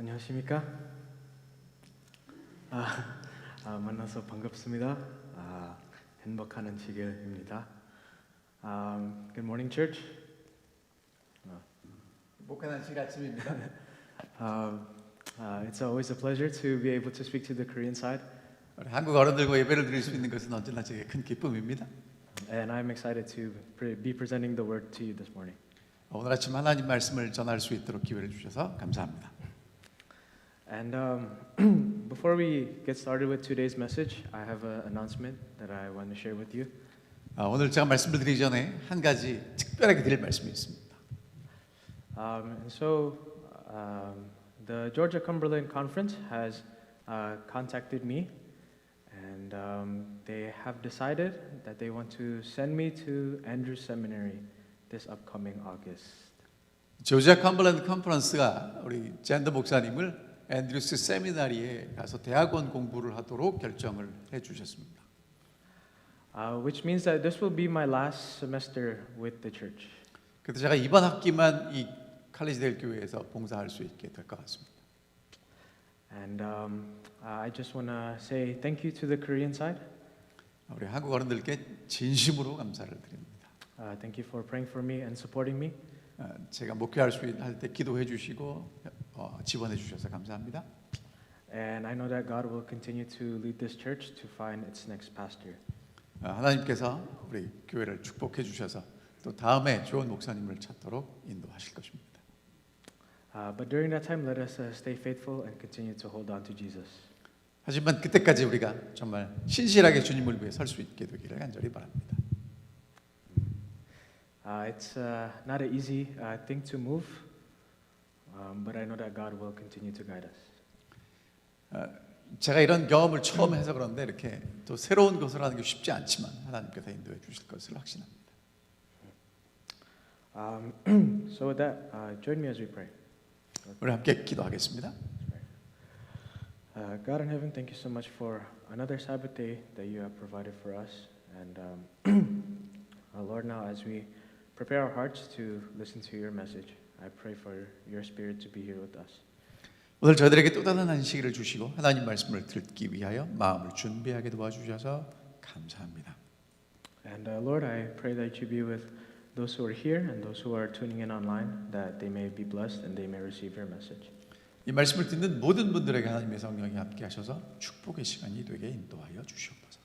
안녕하십니까? 만나서 반갑습니다. 행복한 안식일입니다. Good morning, church. 행복한 안식 아침입니다. It's always a pleasure to be able to speak to the Korean side, 우리 한국 어른들과 예배를 드릴 수 있는 것은 언제나 제게 큰 기쁨입니다. and I'm excited to be presenting the word to you this morning. 오늘 아침 하나님 말씀을 전할 수 있도록 기회를 주셔서 감사합니다. And before we get started with today's message, I have an announcement that I want to share with you. 오늘 제가 말씀을 드리기 전에 한 가지 특별하게 드릴 말씀이 있습니다. The Georgia Cumberland Conference has contacted me, and they have decided that they want to send me to Andrews Seminary this upcoming August. 조지아 컴버랜드 컨퍼런스가 우리 젠더 목사님을 앤드루스 세미나리에 가서 대학원 공부를 하도록 결정을 해주셨습니다. Which means that this will be my last semester with the church. 그래서 제가 이번 학기만 이 칼리지데일 교회에서 봉사할 수 있게 될 것 같습니다. And I just want to say thank you to the Korean side. 우리 한국 어른들께 진심으로 감사를 드립니다. Thank you for praying for me and supporting me. 제가 목회할 수 할 때 기도해 주시고 지원해 주셔서 감사합니다. And I know that God will continue to lead this church to find its next pastor. 하나님께서 우리 교회를 축복해 주셔서 또 다음에 좋은 목사님을 찾도록 인도하실 것입니다. But during that time, let us stay faithful and continue to hold on to Jesus. 하지만 그때까지 우리가 정말 신실하게 주님을 위해 설 수 있게 되기를 간절히 바랍니다. It's not an easy thing to move, but I know that God will continue to guide us. 제가 이런 경험을 처음 해서 그런데 이렇게 또 새로운 것을 하는 게 쉽지 않지만 하나님께서 인도해 주실 것을 확신합니다. So with that, join me as we pray. 우리 함께 기도하겠습니다. God in heaven, thank you so much for another Sabbath day that you have provided for us. And Lord, now as we prepare our hearts to listen to your message, I pray for your Spirit to be here with us. 오늘 저희들에게 또 다른 안식일을 주시고 하나님 말씀을 듣기 위하여 마음을 준비하게 도와주셔서 감사합니다. And Lord, I pray that you be with those who are here and those who are tuning in online, that they may be blessed and they may receive your message. 이 말씀을 듣는 모든 분들에게 하나님의 성령이 함께 하셔서 축복의 시간이 되게 인도하여 주시옵소서.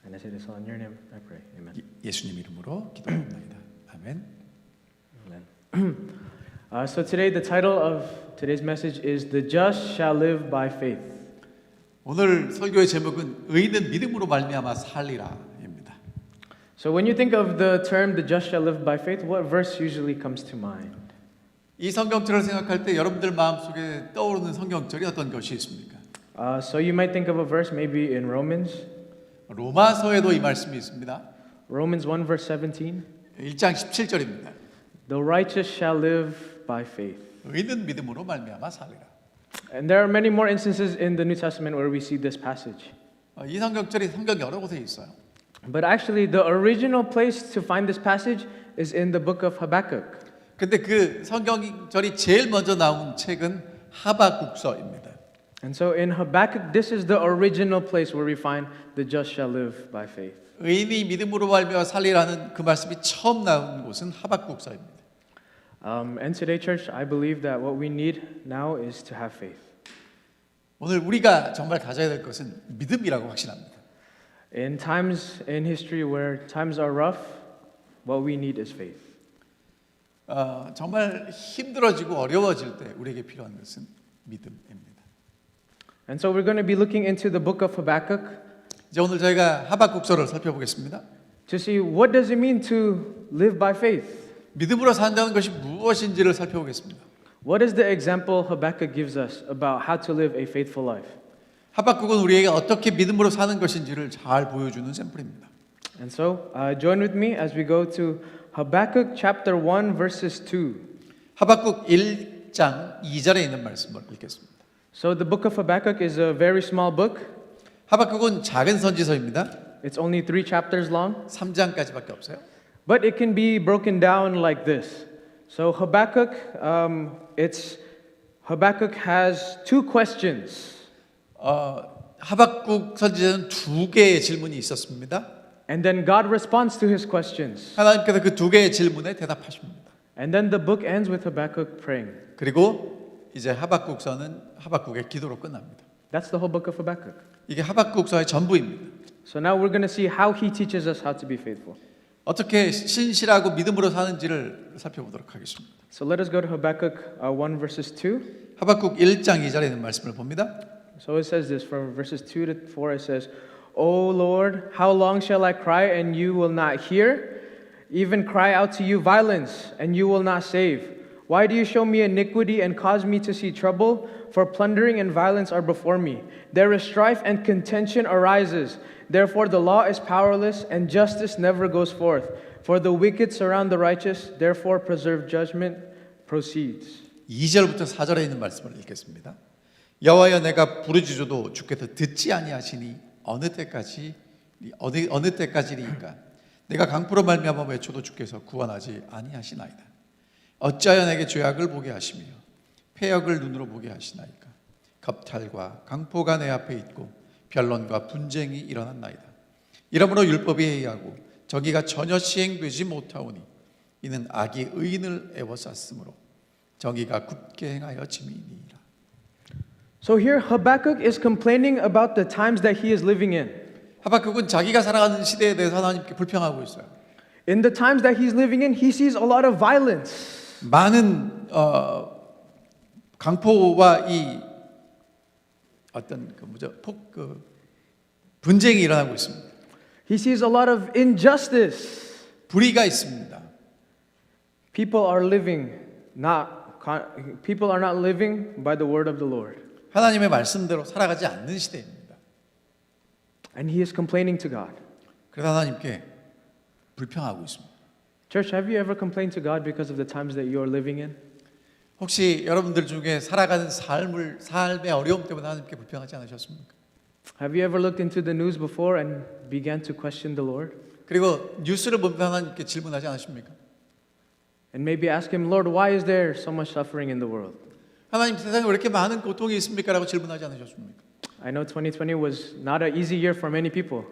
And I say this all in your name, I pray. Amen. 예수님 이름으로 기도합니다. 아멘. Amen. So today the title of today's message is "The Just Shall Live by Faith." 오늘 설교의 제목은 의인은 믿음으로 말미암아 살리라입니다. So when you think of the term "The just shall live by faith," what verse usually comes to mind? 이 성경절을 생각할 때 여러분들 마음속에 떠오르는 성경절이 어떤 것이 있습니까? So you might think of a verse maybe in Romans. 로마서에도 이 말씀이 있습니다. Romans 1 verse 17. 1장 17절입니다. The righteous shall live by faith. 의인은 믿음으로 말미암아 살리라. And there are many more instances in the New Testament where we see this passage. 이 성경절이 성경 여러 곳에 있어요. But actually the original place to find this passage is in the book of Habakkuk. 근데 그 성경절이 제일 먼저 나온 책은 하박국서입니다. And so in Habakkuk, this is the original place where we find the just shall live by faith. 의인이 믿음으로 말미암아 살리라는 그 말씀이 처음 나온 곳은 하박국서입니다. And today, church, I believe that what we need now is to have faith. 오늘 우리가 정말 가져야 될 것은 믿음이라고 확신합니다. In times in history where times are rough, what we need is faith. 정말 힘들어지고 어려워질 때 우리에게 필요한 것은 믿음입니다. And so we're going to be looking into the book of Habakkuk 이제 오늘 저희가 하박국서를 살펴보겠습니다. to see what does it mean to live by faith. 믿음으로 산다는 것이 무엇인지를 살펴보겠습니다. What is the example Habakkuk gives us about how to live a faithful life? 하박국은 우리에게 어떻게 믿음으로 사는 것인지를 잘 보여주는 샘플입니다. And so join with me as we go to Habakkuk chapter 1 verses 2. 하박국 1장 2절에 있는 말씀을 읽겠습니다. So the book of Habakkuk is a very small book. 하박국은 작은 선지서입니다. It's only 3 chapters long, 3장까지밖에 없어요. but it can be broken down like this. So Habakkuk, it's Habakkuk has two questions. 하박국 선지자는 두 개의 질문이 있었습니다. And then God responds to his questions. 하나님께서 그 두 개의 질문에 대답하십니다. And then the book ends with Habakkuk praying. 그리고 이제 하박국서는 하박국의 기도로 끝납니다. That's the whole book of Habakkuk. 이게 하박국서의 전부입니다. So now we're going to see how he teaches us how to be faithful. 어떻게 신실하고 믿음으로 사는지를 살펴보도록 하겠습니다. So let us go to Habakkuk 1 verses 2. 하박국 1장 2절에 있는 말씀을 봅니다. So it says this from verses 2 to 4 it says, O Lord, how long shall I cry and you will not hear? Even cry out to you violence and you will not save. Why do you show me iniquity and cause me to see trouble? For plundering and violence are before me. There is strife and contention arises. Therefore the law is powerless and justice never goes forth. For the wicked surround the righteous, therefore preserve judgment proceeds. 2절부터 4절에 있는 말씀을 읽겠습니다. 여호와여 내가 부르짖어도 주께서 듣지 아니하시니 어느 때까지리이까 내가 강포로 말미암아 외쳐도 주께서 구원하지 아니하시나이다. 어찌하여 내게 죄악을 보게 하시며 패역을 눈으로 보게 하시나이까. 겁탈과 강포가 내 앞에 있고 변론과 분쟁이 일어났나이다. 이러므로 율법이 해이하고 정의가 전혀 시행되지 못하오니 이는 악이 의인을 애워쌌으므로 정의가 굳게 행하여 짐이니이다. So here Habakkuk is complaining about the times that he is living in. 하박국은 자기가 살아가는 시대에 대해서 하나님께 불평하고 있어요. In the times that he's living in, he sees a lot of violence. 많은 강포와 이 어떤 분쟁이 일어나고 있습니다. He sees a lot of injustice. 불의가 있습니다. People are not living by the word of the Lord. 하나님의 말씀대로 살아가지 않는 시대입니다. And he is complaining to God. 그래서 하나님께 불평하고 있습니다. Church, have you ever complained to God because of the times that you are living in? 혹시 여러분들 중에 살아가는 삶의 어려움 때문에 하나님께 불평하지 않으셨습니까? Have you ever looked into the news before and began to question the Lord? 그리고 뉴스를 보면서 하나님께 질문하지 않으십니까? And maybe ask him, Lord, why is there so much suffering in the world? 하나님 세상에 왜 이렇게 많은 고통이 있습니까? 라고 질문하지 않으셨습니까? I know 2020 was not an easy year for many people.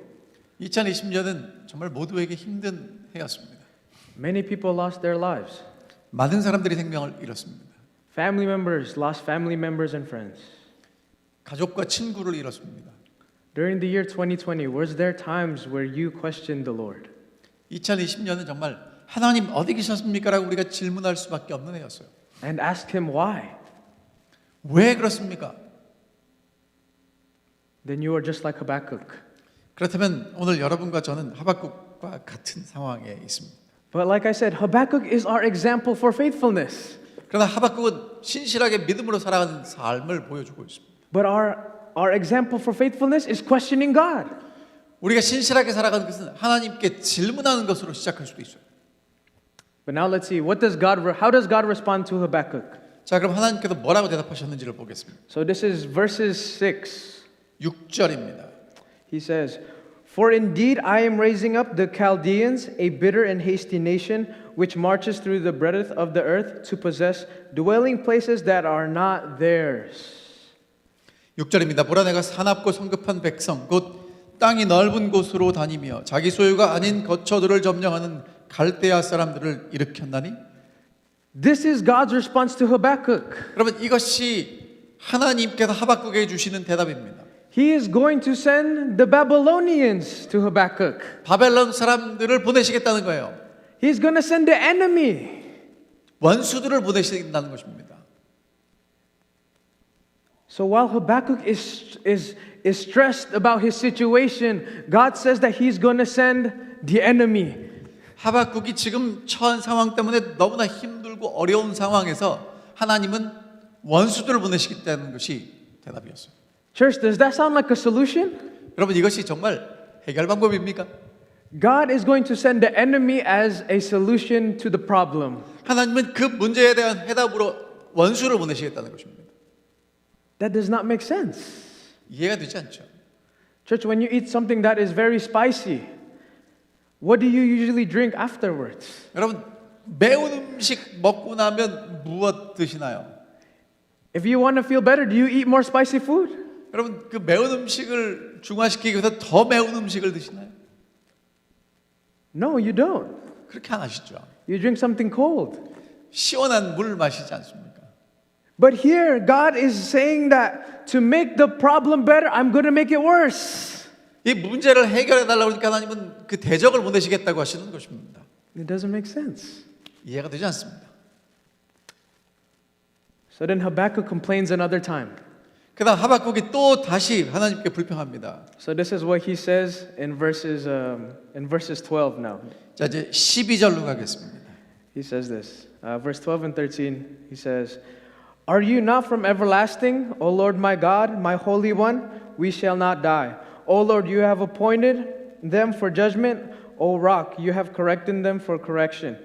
2020년은 정말 모두에게 힘든 해였습니다. Many people lost their lives. 많은 사람들이 생명을 잃었습니다. Family members lost family members and friends. 가족과 친구를 잃었습니다. During the year 2020, was there times where you questioned the Lord? 2020년은 정말 하나님 어디 계셨습니까? 라고 우리가 질문할 수밖에 없는 해였어요. And asked him why? 왜 그렇습니까? Then you are just like Habakkuk. 그렇다면 오늘 여러분과 저는 하박국과 같은 상황에 있습니다. But like I said, Habakkuk is our example for faithfulness. 그러나 하박국은 신실하게 믿음으로 살아가는 삶을 보여주고 있습니다. But our example for faithfulness is questioning God. 우리가 신실하게 살아가는 것은 하나님께 질문하는 것으로 시작할 수도 있어요. But now let's see, how does God respond to Habakkuk? 자, 그럼 하나님께서 뭐라고 대답하셨는지를 보겠습니다. So this is verses 6. 6절입니다. He says, For indeed I am raising up the Chaldeans, a bitter and hasty nation, which marches through the breadth of the earth to possess dwelling places that are not theirs. 6절입니다. 보라 내가 사납고 성급한 백성 곧 땅이 넓은 곳으로 다니며 자기 소유가 아닌 거처들을 점령하는 갈대아 사람들을 일으켰나니. This is God's response to Habakkuk. 여러분 이것이 하나님께서 하박국에게 주시는 대답입니다. He is going to send the Babylonians to Habakkuk. 바벨론 사람들을 보내시겠다는 거예요. He's going to send the enemy. 원수들을 보내신다는 것입니다. So while Habakkuk is stressed about his situation, God says that he's going to send the enemy. 하박국이 지금 처한 상황 때문에 너무나 힘들고 어려운 상황에서 하나님은 원수들을 보내시겠다는 것이 대답이었어요. Church, does that sound like a solution? 여러분 이것이 정말 해결 방법입니까? God is going to send the enemy as a solution to the problem. 하나님은 그 문제에 대한 해답으로 원수를 보내시겠다는 것입니다. That does not make sense. 이해가 되지 않죠. Church, when you eat something that is very spicy, what do you usually drink afterwards? 여러분 매운 음식 먹고 나면 무엇 드시나요? If you want to feel better, do you eat more spicy food? 여러분 그 매운 음식을 중화시키기 위해서 더 매운 음식을 드시나요? No, you don't. 그렇게 안 하시죠. You drink something cold. 시원한 물 마시지 않습니까? But here, God is saying that to make the problem better, I'm going to make it worse. 이 문제를 해결해 달라고 그러니까 하나님은 그 대적을 보내시겠다고 하시는 것입니다. It doesn't make sense. 이해가 되지 않습니다. So then Habakkuk complains another time. 그다음 하박국이 또 다시 하나님께 불평합니다. So this is what he says in verses 12 now. 자 이제 12절로 가겠습니다. He says this, verse 12 and 13. He says, "Are you not from everlasting, O Lord my God, my Holy One? We shall not die. O Lord, you have appointed them for judgment. O Rock, you have corrected them for correction.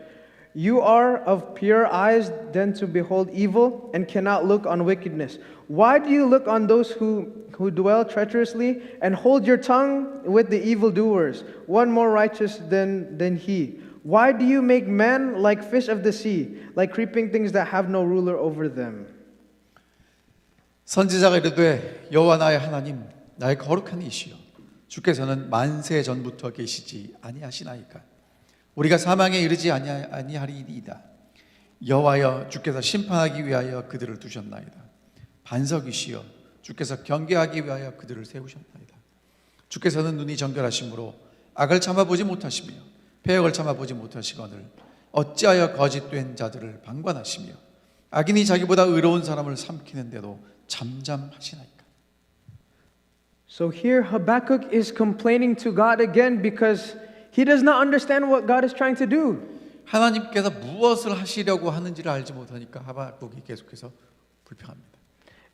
You are of pure eyes than to behold evil, and cannot look on wickedness. Why do you look on those who dwell treacherously, and hold your tongue with the evildoers, one more righteous than he? Why do you make men like fish of the sea, like creeping things that have no ruler over them?" 선지자가 이르되 여호와 나의 하나님 나의 거룩한 이시여 주께서는 만세 전부터 계시지 아니하시나이까 우리가 사망에 이르지 아니하리이다. 여호와여 주께서 심판하기 위하여 그들을 두셨나이다. 반석이시여 주께서 경계하기 위하여 그들을 세우셨나이다. 주께서는 눈이 정결하심으로 악을 참아보지 못하시며 패역을 참아보지 못하시거늘 어찌하여 거짓된 자들을 방관하시며 악인이 자기보다 의로운 사람을 삼키는데도 잠잠하시나이까. So here Habakkuk is complaining to God again because he does not understand what God is trying to do. 하나님께서 무엇을 하시려고 하는지를 알지 못하니까 하박국이 계속해서 불평합니다.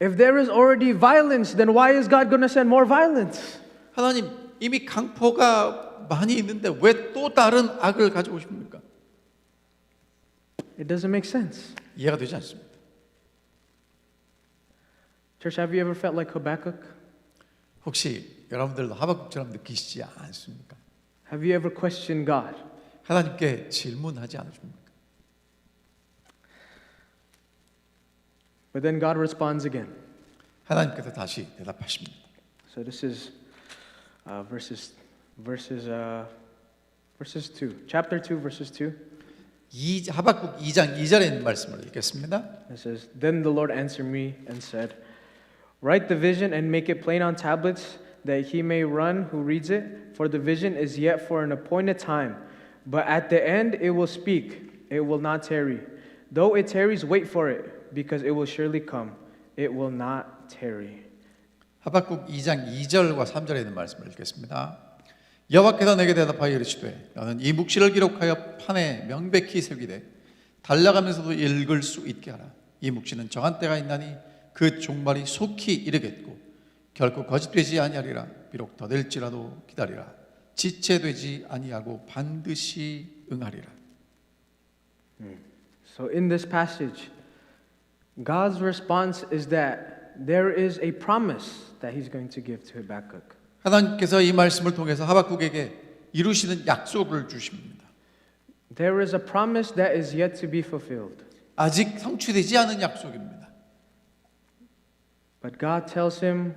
If there is already violence, then why is God going to send more violence? 하나님 이미 강포가 많이 있는데 왜 또 다른 악을 가져오십니까? It doesn't make sense. 이해가 되지 않습니다. Church, have you ever felt like Habakkuk? 혹시 여러분들도 하박국처럼 느끼시지 않습니까? Have you ever questioned God? 하나님께 질문하지 않으십니까? But then God responds again. 하나님께서 다시 대답하십니다. So this is verses 2. Chapter 2, verses 2. 하박국 2장 2절에 있는 말씀을 읽겠습니다. It says, "Then the Lord answered me and said, Write the vision and make it plain on tablets, that he may run who reads it. For the vision is yet for an appointed time, but at the end it will speak. It will not tarry. Though it tarries, wait for it, because it will surely come. It will not tarry." 하박국 2장 2절과 3절에 있는 말씀을 읽겠습니다. 여호와께서 내게 대답하여 이르시되 너는 이 묵시를 기록하여 판에 명백히 새기되 달려가면서도 읽을 수 있게 하라. 이 묵시는 정한 때가 있나니 그 종말이 속히 이르겠고 결코 거짓되지 아니하리라. 비록 더딜지라도 기다리라. 지체되지 아니하고 반드시 응하리라. So in this passage, God's response is that there is a promise that he's going to give to Habakkuk. 하나님께서 이 말씀을 통해서 하박국에게 이루시는 약속을 주십니다. There is a promise that is yet to be fulfilled. 아직 성취되지 않은 약속입니다. But God tells him,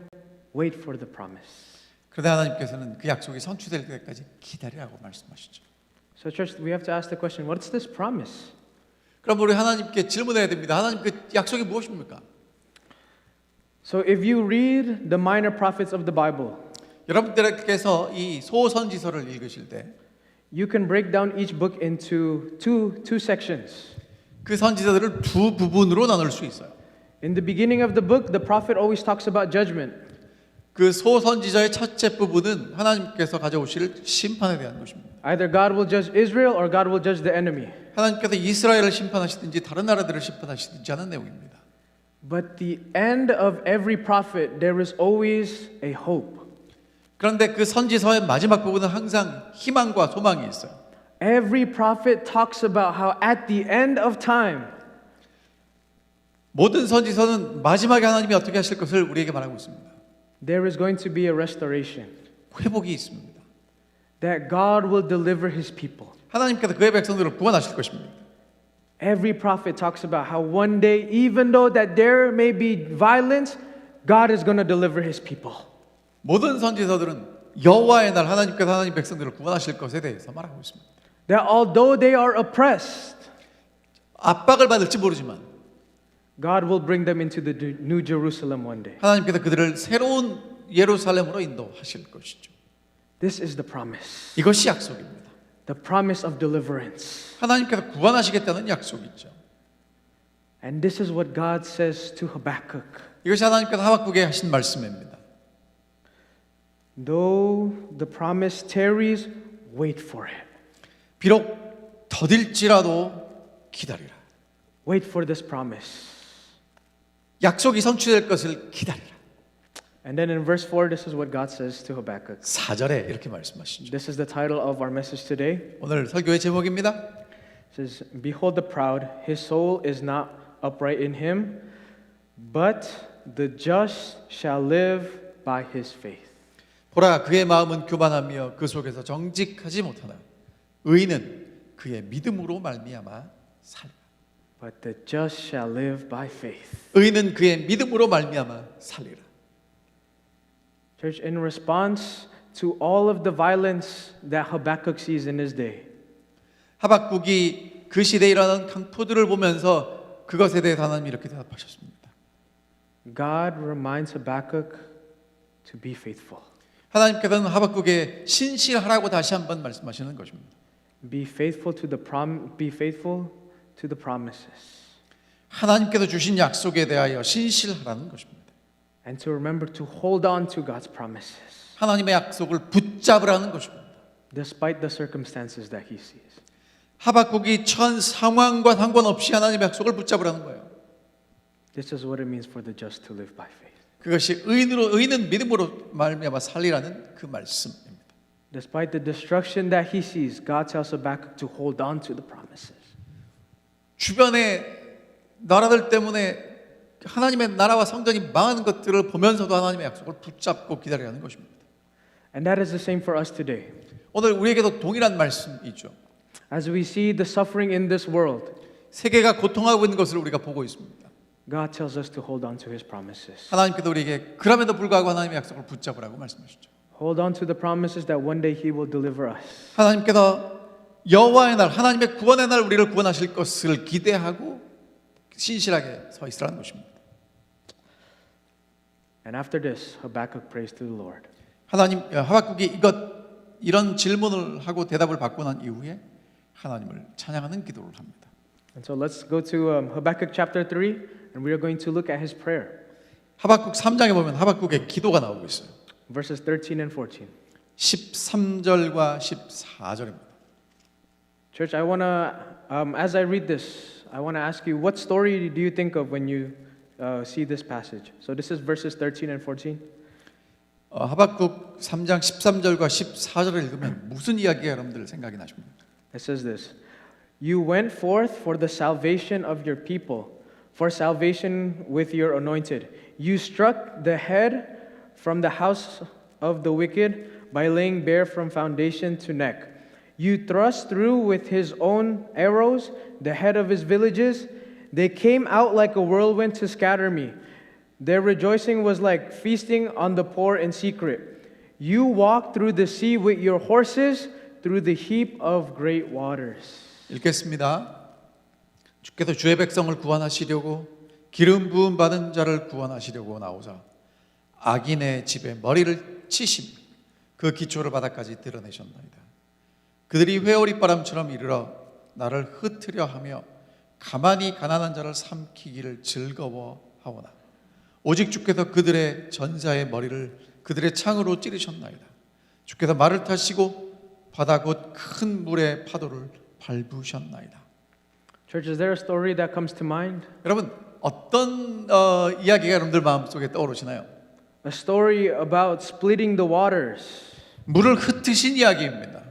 wait for the promise. 그런데 하나님께서는 그 약속이 성취될 때까지 기다리라고 말씀하시죠. So church, we have to ask the question, what's this promise? 그럼 우리 하나님께 질문해야 됩니다. 하나님 그 약속이 무엇입니까? So if you read the minor prophets of the Bible, 여러분들께서 이 소선지서를 읽으실 때 you can break down each book into two sections. 그 선지서들을 두 부분으로 나눌 수 있어요. In the beginning of the book, the prophet always talks about judgment. 그 소선지서의 첫째 부분은 하나님께서 가져오실 심판에 대한 것입니다. Either God will judge Israel or God will judge the enemy. 하나님께서 이스라엘을 심판하시든지 다른 나라들을 심판하시든지 하는 내용입니다. But the end of every prophet, there is always a hope. 그런데 그 선지서의 마지막 부분은 항상 희망과 소망이 있어요. Every prophet talks about how at the end of time, 모든 선지서는 마지막에 하나님이 어떻게 하실 것을 우리에게 말하고 있습니다. there is going to be a restoration. 회복이 있습니다. That God will deliver his people. 하나님께서 그의 백성들을 구원하실 것입니다. Every prophet talks about how one day, even though that there may be violence, God is going to deliver his people. 모든 선지서들은 여호와의 날 하나님께서 하나님 백성들을 구원하실 것에 대해서 말하고 있습니다. That although they are oppressed, 압박을 받을지 모르지만 God will bring them into the New Jerusalem one day. 하나님께서 그들을 새로운 예루살렘으로 인도하실 것이죠. This is the promise. 이것이 약속입니다. The promise of deliverance. 하나님께서 구원하시겠다는 약속이죠. And this is what God says to Habakkuk. 이것이 하나님께서 하박국에 하신 말씀입니다. Though the promise tarries, wait for it. 비록 더딜지라도 기다리라. Wait for this promise. 약속이 성취될 것을 기다리라. And then in verse 4, this is what God says to Habakkuk. 4절에 이렇게 말씀하시죠. This is the title of our message today. 오늘 설교의 제목입니다. It says, Behold the proud, his soul is not upright in him, but the just shall live by his faith. 보라 그의 마음은 교만하며 그 속에서 정직하지 못하나 의인은 그의 믿음으로 말미암아 살리라. But the just shall live by faith. 의인은 그의 믿음으로 말미암아 살리라. Church, in response to all of the violence that Habakkuk sees in his day, 하박국이 그 시대에 일어나는 강포들을 보면서 그것에 대해서 하나님이 이렇게 대답하셨습니다. God reminds Habakkuk to be faithful. 하나님께서는 하박국에 신실하라고 다시 한번 말씀하시는 것입니다. Be faithful to the promises. 하나님께서 주신 약속에 대하여 신실하라는 것입니다. And to remember to hold on to God's promises, 하나님의 약속을 붙잡으라는 것입니다. despite the circumstances that he sees. 하박국이 처한 상황과 상관없이 하나님의 약속을 붙잡으라는 거예요. This is what it means for the just to live by faith. 그것이 의인은 믿음으로 말미암아 살리라는 그 말씀입니다. Despite the destruction that he sees, God tells Habakkuk to hold on to the promises. 주변의 나라들 때문에 하나님의 나라와 성전이 망하는 것들을 보면서도 하나님의 약속을 붙잡고 기다리라는 것입니다. And that is the same for us today. 오늘 우리에게도 동일한 말씀이죠. As we see the suffering in this world, 세계가 고통하고 있는 것을 우리가 보고 있습니다. God tells us to hold on to his promises. 하나님께서 우리에게 그럼에도 불구하고 하나님의 약속을 붙잡으라고 말씀하시죠. Hold on to the promises that one day he will deliver us. 하나님께서 여호와의 날, 하나님의 구원의 날 우리를 구원하실 것을 기대하고 신실하게 서 있으라는 것입니다. And after this, Habakkuk prays to the Lord. 하박국이 이런 질문을 하고 대답을 받고 난 이후에 하나님을 찬양하는 기도를 합니다. And so let's go to Habakkuk chapter 3, and we are going to look at his prayer. 하박국 3장에 보면 하박국의 기도가 나오고 있어요. Verses 13 and 14. 13절과 14절입니다. Church, I want to, as I read this, I want to ask you, what story do you think of when you see this passage? So this is verses 13 and 14. 하박국 3장 13절과 14절을 읽으면 무슨 이야기가 여러분들 생각이 나십니까? It says this: You went forth for the salvation of your people, for salvation with your anointed. You struck the head from the house of the wicked by laying bare from foundation to neck. You thrust through with his own arrows the head of his villages. They came out like a whirlwind to scatter me. Their rejoicing was like feasting on the poor in secret. You walked through the sea with your horses, through the heap of great waters. 읽겠습니다. 주께서 주의 백성을 구원하시려고 기름 부음 받은 자를 구원하시려고 나오자 악인의 집에 머리를 치심 그 기초를 바닥까지 드러내셨나이다. 그들이 회오리바람처럼 이르러 나를 흩으려 하며 가만히 가난한 자를 삼키기를 즐거워하오나 오직 주께서 그들의 전사의 머리를 그들의 창으로 찌르셨나이다. 주께서 말을 타시고 바다 곧 큰 물의 파도를 밟으셨나이다. Church, is there a story that comes to mind? 여러분 어떤 이야기가 여러분들 마음속에 떠오르시나요? A story about splitting the waters 물을 흩으신 이야기입니다.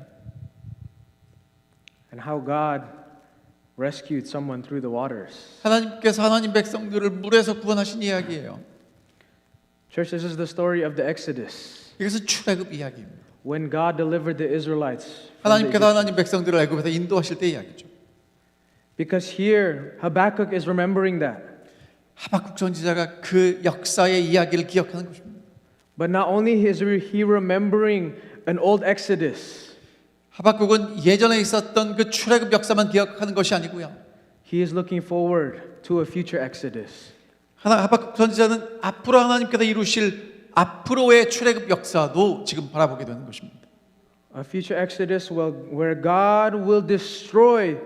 and how God rescued someone through the waters. 하나님께서 하나님 백성들을 물에서 구원하신 이야기예요. Church, this is the story of the Exodus. 이것은 출애굽 이야기입니다. When God delivered the Israelites from the 하나님께서 Egyptians. 하나님 백성들을 애굽에서 인도하실 때 이야기죠. Because here Habakkuk is remembering that. 하박국 선지자가 그 역사의 이야기를 기억하는 것입니다. But not only is he remembering an old Exodus, 하박국은 예전에 있었던 그 출애굽 역사만 기억하는 것이 아니고요. he is looking forward to a future Exodus. 하박국 선지자는 앞으로 하나님께서 이루실 앞으로의 출애굽 역사도 지금 바라보게 되는 것입니다. A future Exodus where God will destroy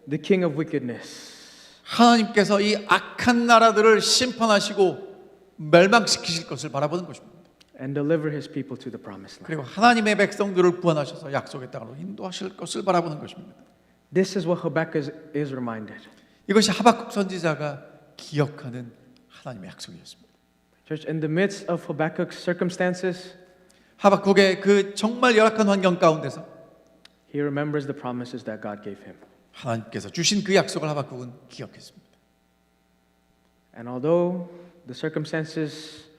the king of wickedness. 하나님께서 이 악한 나라들을 심판하시고 멸망시키실 것을 바라보는 것입니다. And deliver his people to the promised land. 그리고 하나님의 백성들을 구원하셔서 약속의 땅으로 인도하실 것을 바라보는 것입니다. This is what Habakkuk is reminded. 이것이 하박국 선지자가 기억하는 하나님의 약속이었습니다. Church, in the midst of Habakkuk's circumstances, 하박국의 그 정말 열악한 환경 가운데서 he remembers the promises that God gave him. 하나님께서 주신 그 약속을 하박국은 기억했습니다. And although the circumstances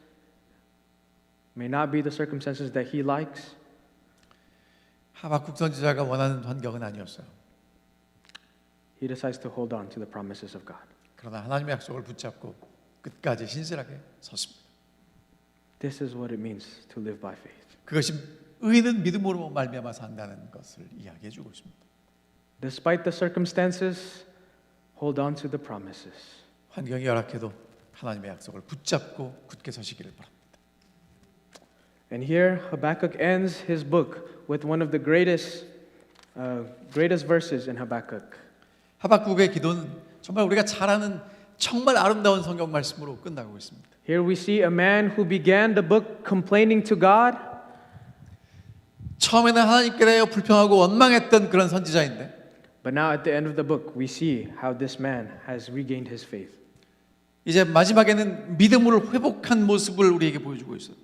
may not be the circumstances that he likes, 하박국 선지자가 원하는 환경은 아니었어요. he decides to hold on to the promises of God. 그러나 하나님의 약속을 붙잡고 끝까지 신실하게 섰습니다. This is what it means to live by faith. 그것이 의인은 믿음으로 말미암아 산다는 것을 이야기해 주고 있습니다. Despite the circumstances, hold on to the promises. 환경이 열악해도 하나님의 약속을 붙잡고 굳게 서시기를 바랍니다. And here Habakkuk ends his book with one of the greatest verses in Habakkuk. 하박국의 기도는 정말 우리가 잘 아는 정말 아름다운 성경 말씀으로 끝나고 있습니다. Here we see a man who began the book complaining to God. 처음에는 하나님께 대하여 불평하고 원망했던 그런 선지자인데 But now at the end of the book, we see how this man has regained his faith. 이제 마지막에는 믿음을 회복한 모습을 우리에게 보여주고 있어요.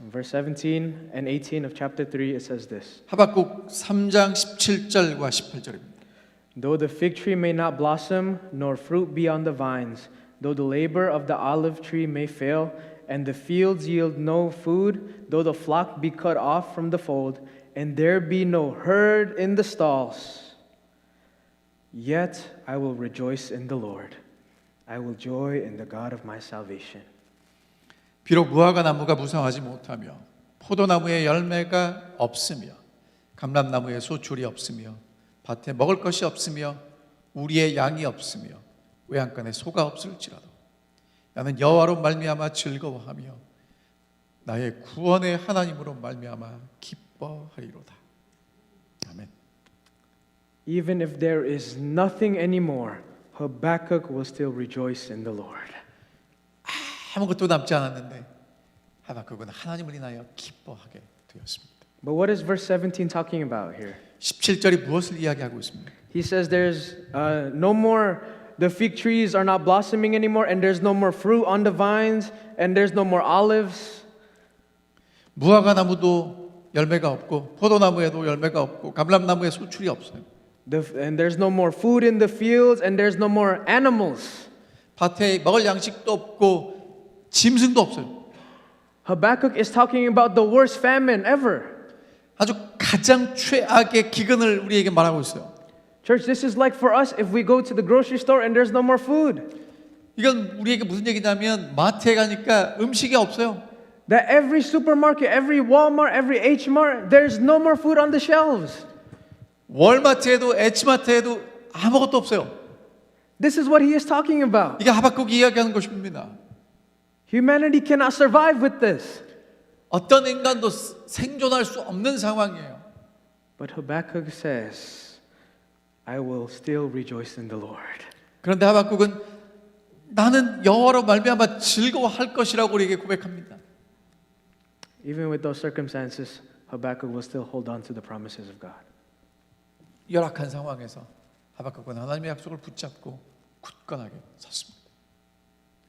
In verse 17 and 18 of chapter 3, it says this. 하박국 3장 17절과 18절입니다. Though the fig tree may not blossom, nor fruit be on the vines, though the labor of the olive tree may fail, and the fields yield no food, though the flock be cut off from the fold, and there be no herd in the stalls, yet I will rejoice in the Lord. I will joy in the God of my salvation. 비록 무화과 나무가 무성하지 못하며 포도나무에 열매가 없으며 감람나무에 소출이 없으며 밭에 먹을 것이 없으며 우리의 양이 없으며 외양간에 소가 없을지라도 나는 여호와로 말미암아 즐거워하며 나의 구원의 하나님으로 말미암아 기뻐하리로다. 아멘. Even if there is nothing anymore, Habakkuk will still rejoice in the Lord. 아무것도 남지 않았는데 하박국은 하나님을 인하여 기뻐하게 되었습니다. But what is verse 17 talking about here? 17절이 무엇을 이야기하고 있습니까? He says there's no more, the fig trees are not blossoming anymore, and there's no more fruit on the vines, and there's no more olives. 무화과 나무도 열매가 없고 포도나무에도 열매가 없고 감람나무에 소출이 없어요. And there's no more food in the fields, and there's no more animals. 밭에 먹을 양식도 없고 짐승도 없어요. Habakkuk is talking about the worst famine ever. 아주 가장 최악의 기근을 우리에게 말하고 있어요. Church, this is like for us if we go to the grocery store and there's no more food. 이건 우리에게 무슨 얘기냐면 마트에 가니까 음식이 없어요. That every supermarket, every Walmart, every H-Mart, there's no more food on the shelves. 월마트에도 H마트에도 아무것도 없어요. This is what he is talking about. 이게 하박국이 이야기하는 것입니다. Humanity cannot survive with this. 어떤 인간도 생존할 수 없는 상황이에요. But Habakkuk says, I will still rejoice in the Lord. 그런데 하박국은 나는 여호와로 말미암아 즐거워할 것이라고 우리에게 고백합니다. Even with those circumstances, Habakkuk will still hold on to the promises of God. 열악한 상황에서 하박국은 하나님의 약속을 붙잡고 굳건하게 섰습니다.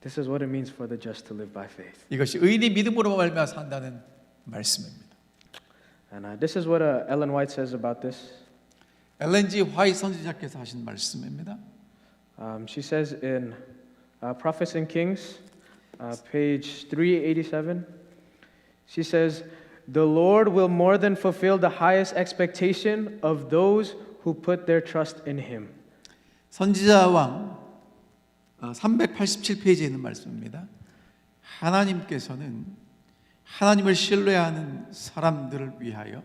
This is what it means for the just to live by faith. 이것이 의인이 믿음으로 말미암아 산다는 말씀입니다. And this is what Ellen White says about this. 엘렌 G. 화이트 선지자께서 하신 말씀입니다. She says in Prophets and Kings, page 387, she says, the Lord will more than fulfill the highest expectation of those who put their trust in Him. 선지자왕 387페이지에 있는 말씀입니다. 하나님께서는 하나님을 신뢰하는 사람들을 위하여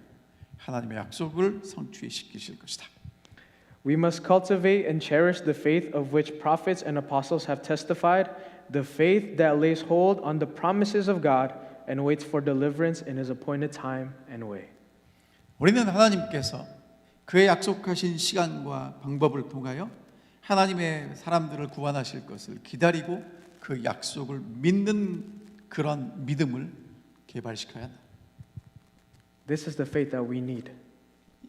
하나님의 약속을 성취시키실 것이다. We must cultivate and cherish the faith of which prophets and apostles have testified, the faith that lays hold on the promises of God and waits for deliverance in His appointed time and way. 우리는 하나님께서 그의 약속하신 시간과 방법을 통하여 하나님의 사람들을 구원하실 것을 기다리고 그 약속을 믿는 그런 믿음을 개발시켜야 한다. This is the faith that we need.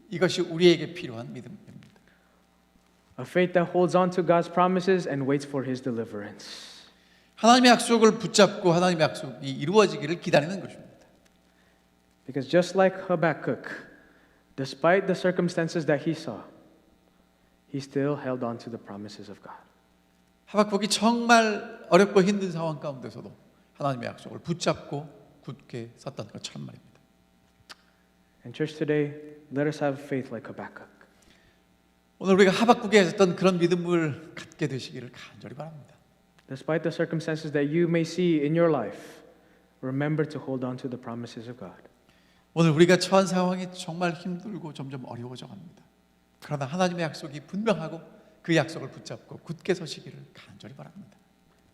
이것이 우리에게 필요한 믿음입니다. A faith that holds on to God's promises and waits for His deliverance. 하나님의 약속을 붙잡고 하나님의 약속이 이루어지기를 기다리는 것입니다. Because just like Habakkuk, despite the circumstances that he saw, he still held on to the promises of God. 하박국이 정말 어렵고 힘든 상황 가운데서도 하나님의 약속을 붙잡고 굳게 섰던 것처럼 말입니다. And church today, let us have faith like Habakkuk. 오늘 우리가 하박국에 했던 그런 믿음을 갖게 되시기를 간절히 바랍니다. Despite the circumstances that you may see in your life, remember to hold on to the promises of God. 오늘 우리가 처한 상황이 정말 힘들고 점점 어려워져 갑니다. 그러나 하나님의 약속이 분명하고 그 약속을 붙잡고 굳게 서시기를 간절히 바랍니다.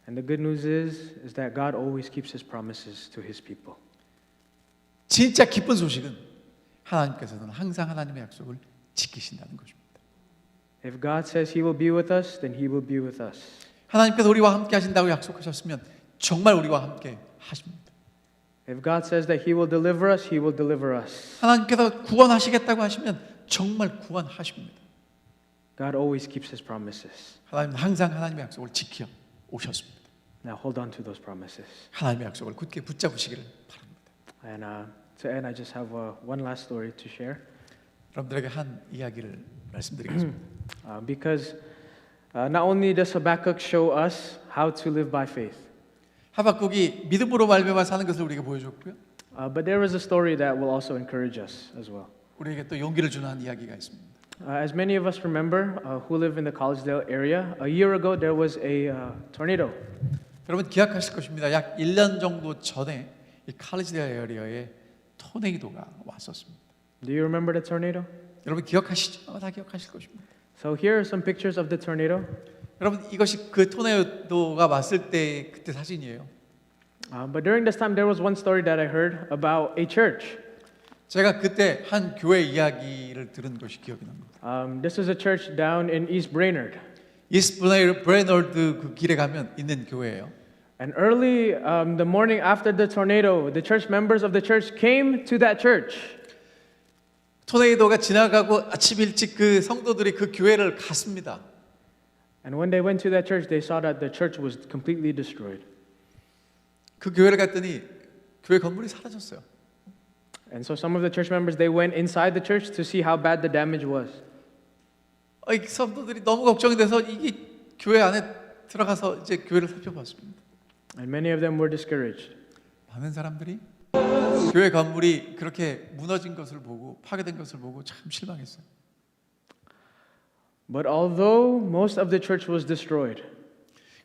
And the good news is that God always keeps His promises to His people. 진짜 기쁜 소식은 하나님께서는 항상 하나님의 약속을 지키신다는 것입니다. If God says He will be with us, then He will be with us. 하나님께서 우리와 함께 하신다고 약속하셨으면 정말 우리와 함께 하십니다. If God says that He will deliver us, He will deliver us. 하나님께서 구원하시겠다고 하시면 정말 구원하십니다. God always keeps His promises. 하나님은 항상 하나님의 약속을 지켜 오셨습니다. Now hold on to those promises. 하나님의 약속을 굳게 붙잡으시기를 바랍니다. And to end, I just have one last story to share. 여러분들에게 한 이야기를 말씀드리겠습니다. Because not only does Habakkuk show us how to live by faith, 하박국이 믿음으로 말미암아 사는 것을 우리에게 보여줬고요. but there is a story that will also encourage us as well. 우리에게 또 용기를 주는 한 이야기가 있습니다. As many of us remember who live in the Collegedale area, a year ago there was a tornado. 여러분 기억하실 것입니다. 약 1년 정도 전에 이 칼리지데일 에리어에 토네이도가 왔었습니다. Do you remember the tornado? 여러분 기억하시죠? 다 기억하실 것입니다. So here are some pictures of the tornado. 여러분 이것이 그 토네이도가 왔을 때 그때 사진이에요. But during this time there was one story that I heard about a church. 제가 그때 한 교회 이야기를 들은 것이 기억이 납니다. This is a church down in East Brainerd. 이스트 브레너드 그 길에 가면 있는 교회예요. And early the morning after the tornado, the church members of the church came to that church. 토네이도가 지나가고 아침 일찍 그 성도들이 그 교회를 갔습니다. And when they went to that church, they saw that the church was completely destroyed. 그 교회를 갔더니 교회 건물이 사라졌어요. And so some of the church members, they went inside the church to see how bad the damage was. 이 성도들이 너무 걱정이 돼서 이게 교회 안에 들어가서 이제 교회를 살펴봤습니다. And many of them were discouraged. 많은 사람들이 교회 건물이 그렇게 무너진 것을 보고 파괴된 것을 보고 참 실망했어요. But although most of the church was destroyed,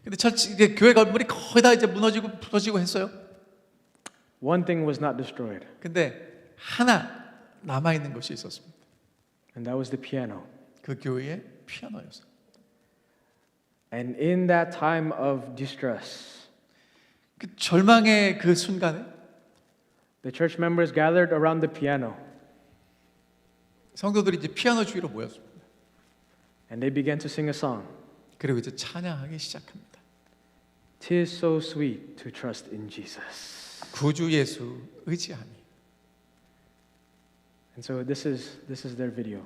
근데 이제 교회 건물이 거의 다 이제 무너지고 부서지고 했어요. one thing was not destroyed, 근데 하나 남아 있는 것이 있었습니다. and that was the piano. 그 교회의 피아노였어요. And in that time of distress, 그 절망의 그 순간에 the church members gathered around the piano, 성도들이 이제 피아노 주위로 모였습니다. and they began to sing a song. 그리고 이제 찬양하기 시작합니다. 'Tis so sweet to trust in Jesus. 구주 예수 의지하니. And so this is their video.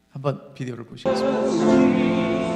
한번 비디오를 보시겠습니다.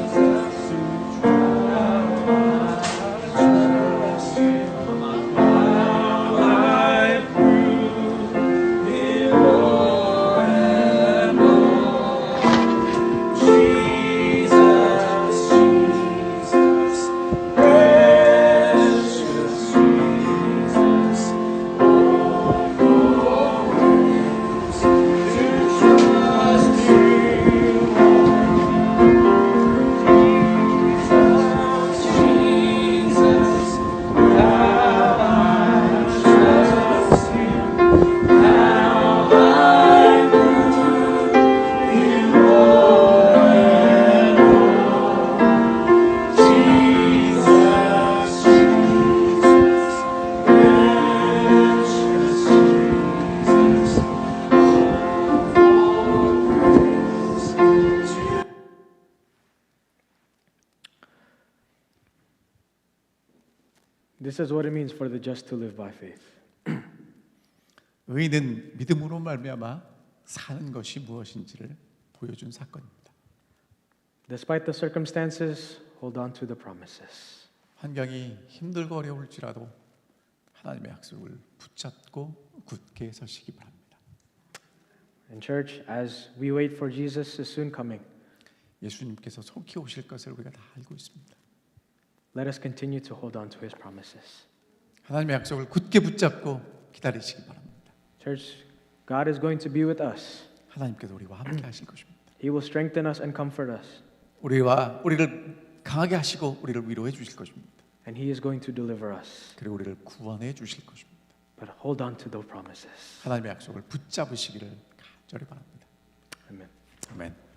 This is what it means for the just to live by faith. 의인은 믿음으로 말미암아 사는 것이 무엇인지를 보여준 사건입니다. Despite the circumstances, hold on to the promises. 환경이 힘들고 어려울지라도 하나님의 약속을 붙잡고 굳게 서시기 바랍니다. And church, as we wait for Jesus' soon coming, 예수님께서 속히 오실 것을 우리가 다 알고 있습니다. let us continue to hold on to His promises. 하나님의 약속을 굳게 붙잡고 기다리시기 바랍니다. Church, God is going to be with us. 하나님께서 우리와 함께 하실 것입니다. He will strengthen us and comfort us. 우리를 강하게 하시고 우리를 위로해 주실 것입니다. And He is going to deliver us. 그리고 우리를 구원해 주실 것입니다. But hold on to those promises. 하나님의 약속을 붙잡으시기를 간절히 바랍니다. Amen. 아멘.